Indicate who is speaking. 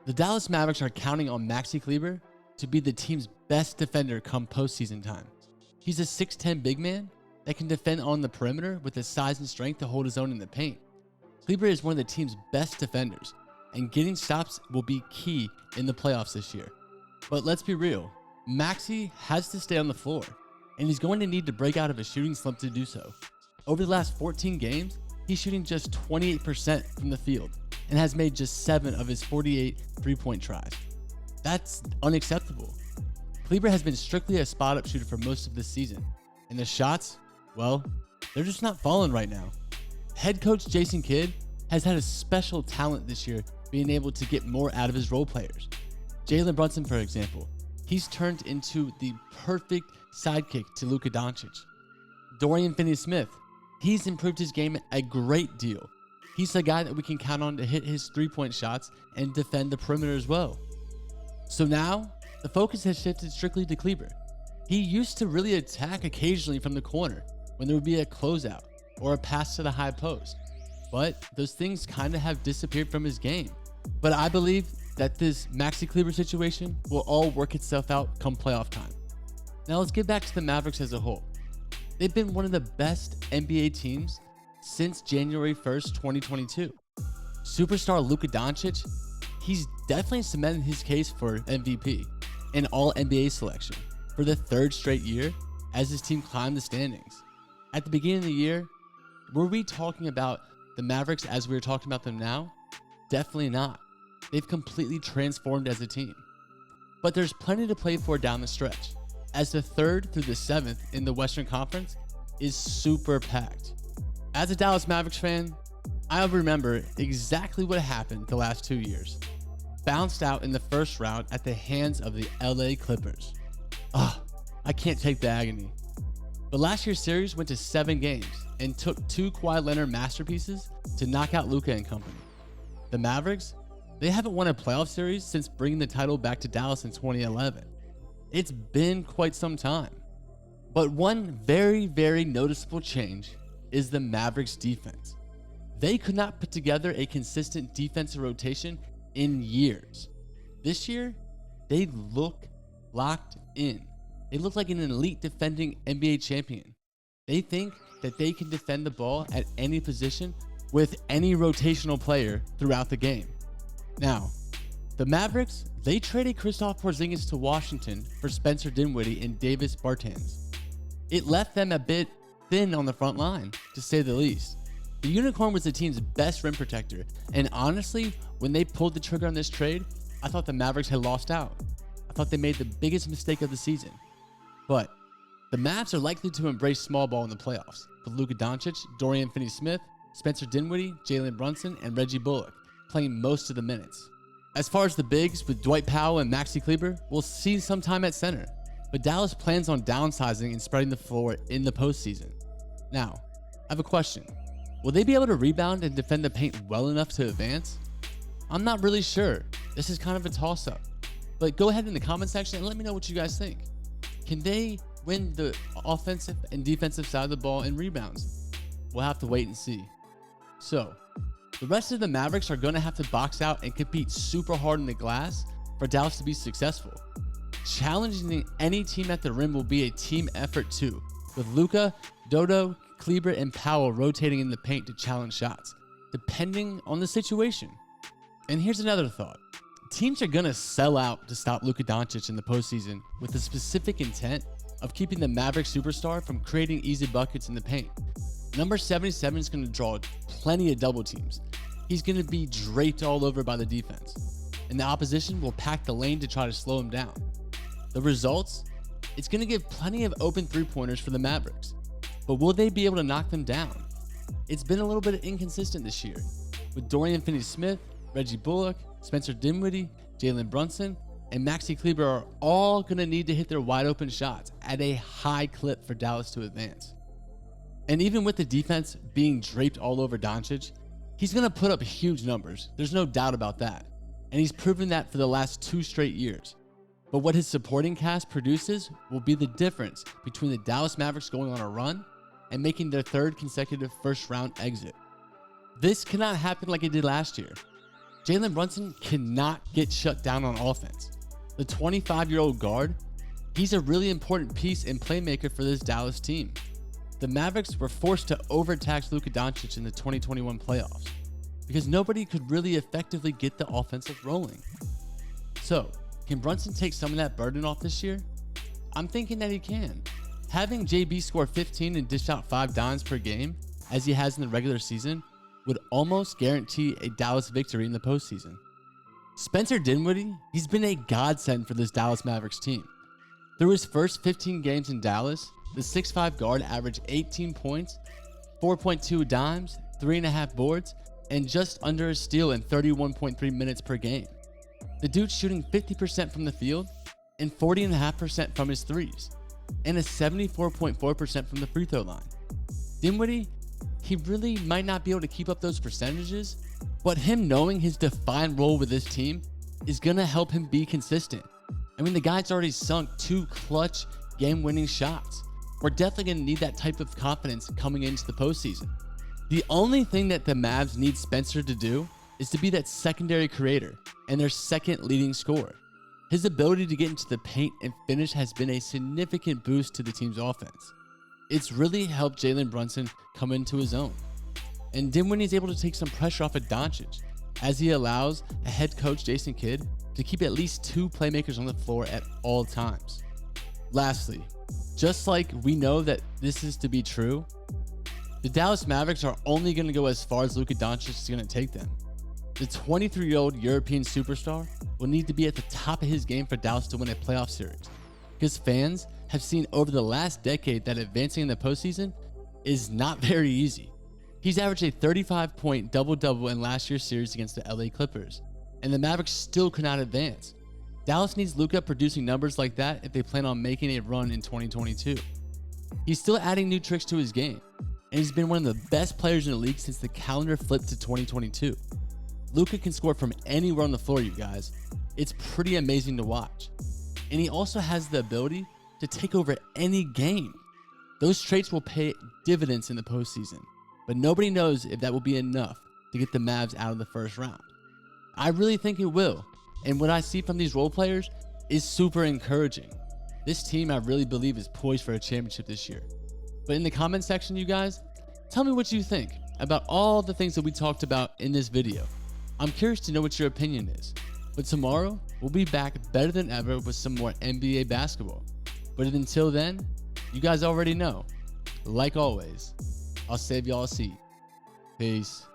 Speaker 1: The Dallas Mavericks are counting on Maxi Kleber to be the team's best defender come postseason time. He's a 6'10 big man that can defend on the perimeter with the size and strength to hold his own in the paint. Kleber is one of the team's best defenders, and getting stops will be key in the playoffs this year. But let's be real, Maxi has to stay on the floor, and he's going to need to break out of a shooting slump to do so. Over the last 14 games, he's shooting just 28% from the field and has made just 7 of his 48 three-point tries. That's unacceptable. Kleber has been strictly a spot-up shooter for most of this season, and the shots, well, they're just not falling right now. Head coach Jason Kidd has had a special talent this year being able to get more out of his role players. Jalen Brunson, for example, he's turned into the perfect sidekick to Luka Doncic. Dorian Finney-Smith, he's improved his game a great deal. He's the guy that we can count on to hit his three-point shots and defend the perimeter as well. So now, the focus has shifted strictly to Kleber. He used to really attack occasionally from the corner when there would be a closeout or a pass to the high post, but those things kind of have disappeared from his game. But I believe that this Maxi Kleber situation will all work itself out come playoff time. Now let's get back to the Mavericks as a whole. They've been one of the best NBA teams since January 1st, 2022. Superstar Luka Doncic, he's definitely cemented his case for MVP and All-NBA selection for the 3rd straight year as his team climbed the standings. At the beginning of the year, were we talking about the Mavericks as we were talking about them now? Definitely not. They've completely transformed as a team. But there's plenty to play for down the stretch, as the 3rd through the 7th in the Western Conference is super packed. As a Dallas Mavericks fan, I remember exactly what happened the last 2 years. Bounced out in the first round at the hands of the LA Clippers. I can't take the agony. But last year's series went to 7 games and took 2 Kawhi Leonard masterpieces to knock out Luka and company. The Mavericks, they haven't won a playoff series since bringing the title back to Dallas in 2011. It's been quite some time. But one very, very noticeable change is the Mavericks defense. They could not put together a consistent defensive rotation in years. This year, they look locked in. They look like an elite defending NBA champion. They think that they can defend the ball at any position with any rotational player throughout the game. Now, the Mavericks, they traded Kristaps Porzingis to Washington for Spencer Dinwiddie and Davis Bertans. It left them a bit thin on the front line, to say the least. The Unicorn was the team's best rim protector, and honestly, when they pulled the trigger on this trade, I thought the Mavericks had lost out. I thought they made the biggest mistake of the season. But the Mavs are likely to embrace small ball in the playoffs, with Luka Doncic, Dorian Finney-Smith, Spencer Dinwiddie, Jalen Brunson, and Reggie Bullock playing most of the minutes. As far as the bigs, with Dwight Powell and Maxi Kleber, we'll see some time at center, but Dallas plans on downsizing and spreading the floor in the postseason. Now, I have a question. Will they be able to rebound and defend the paint well enough to advance? I'm not really sure. This is kind of a toss-up. But go ahead in the comment section and let me know what you guys think. Can they win the offensive and defensive side of the ball in rebounds? We'll have to wait and see. So, the rest of the Mavericks are going to have to box out and compete super hard in the glass for Dallas to be successful. Challenging any team at the rim will be a team effort too, with Luka, Dodo, Kleber, and Powell rotating in the paint to challenge shots, depending on the situation. And here's another thought. Teams are going to sell out to stop Luka Doncic in the postseason with the specific intent of keeping the Mavericks superstar from creating easy buckets in the paint. Number 77 is going to draw plenty of double teams. He's going to be draped all over by the defense, and the opposition will pack the lane to try to slow him down. The results? It's going to give plenty of open three-pointers for the Mavericks, but will they be able to knock them down? It's been a little bit inconsistent this year, with Dorian Finney-Smith, Reggie Bullock, Spencer Dinwiddie, Jalen Brunson, and Maxi Kleber are all going to need to hit their wide open shots at a high clip for Dallas to advance. And even with the defense being draped all over Doncic, he's going to put up huge numbers. There's no doubt about that. And he's proven that for the last 2 straight years. But what his supporting cast produces will be the difference between the Dallas Mavericks going on a run and making their 3rd consecutive first round exit. This cannot happen like it did last year. Jalen Brunson cannot get shut down on offense. The 25-year-old guard, he's a really important piece and playmaker for this Dallas team. The Mavericks were forced to overtax Luka Doncic in the 2021 playoffs because nobody could really effectively get the offensive rolling. So, can Brunson take some of that burden off this year? I'm thinking that he can. Having JB score 15 and dish out 5 dimes per game, as he has in the regular season, would almost guarantee a Dallas victory in the postseason. Spencer Dinwiddie, he's been a godsend for this Dallas Mavericks team. Through his first 15 games in Dallas, the 6'5 guard averaged 18 points, 4.2 dimes, 3.5 boards, and just under a steal in 31.3 minutes per game. The dude's shooting 50% from the field and 40.5% from his threes, and a 74.4% from the free throw line. Dinwiddie, he really might not be able to keep up those percentages, but him knowing his defined role with this team is going to help him be consistent. I mean, the guy's already sunk 2 clutch game-winning shots. We're definitely going to need that type of confidence coming into the postseason. The only thing that the Mavs need Spencer to do is to be that secondary creator and their second leading scorer. His ability to get into the paint and finish has been a significant boost to the team's offense. It's really helped Jalen Brunson come into his own. And Dinwiddie is able to take some pressure off of Doncic, as he allows a head coach, Jason Kidd, to keep at least 2 playmakers on the floor at all times. Lastly, just like we know that this is to be true, the Dallas Mavericks are only going to go as far as Luka Doncic is going to take them. The 23-year-old European superstar will need to be at the top of his game for Dallas to win a playoff series, because fans have seen over the last decade that advancing in the postseason is not very easy. He's averaged a 35-point double-double in last year's series against the LA Clippers, and the Mavericks still could not advance. Dallas needs Luka producing numbers like that if they plan on making a run in 2022. He's still adding new tricks to his game, and he's been one of the best players in the league since the calendar flipped to 2022. Luka can score from anywhere on the floor, you guys. It's pretty amazing to watch. And he also has the ability to take over any game. Those traits will pay dividends in the postseason, but nobody knows if that will be enough to get the Mavs out of the first round. I really think it will, and what I see from these role players is super encouraging. This team, I really believe, is poised for a championship this year. But in the comment section, you guys, tell me what you think about all the things that we talked about in this video. I'm curious to know what your opinion is. But tomorrow, we'll be back better than ever with some more NBA basketball. But until then, you guys already know, like always, I'll save y'all a seat. Peace.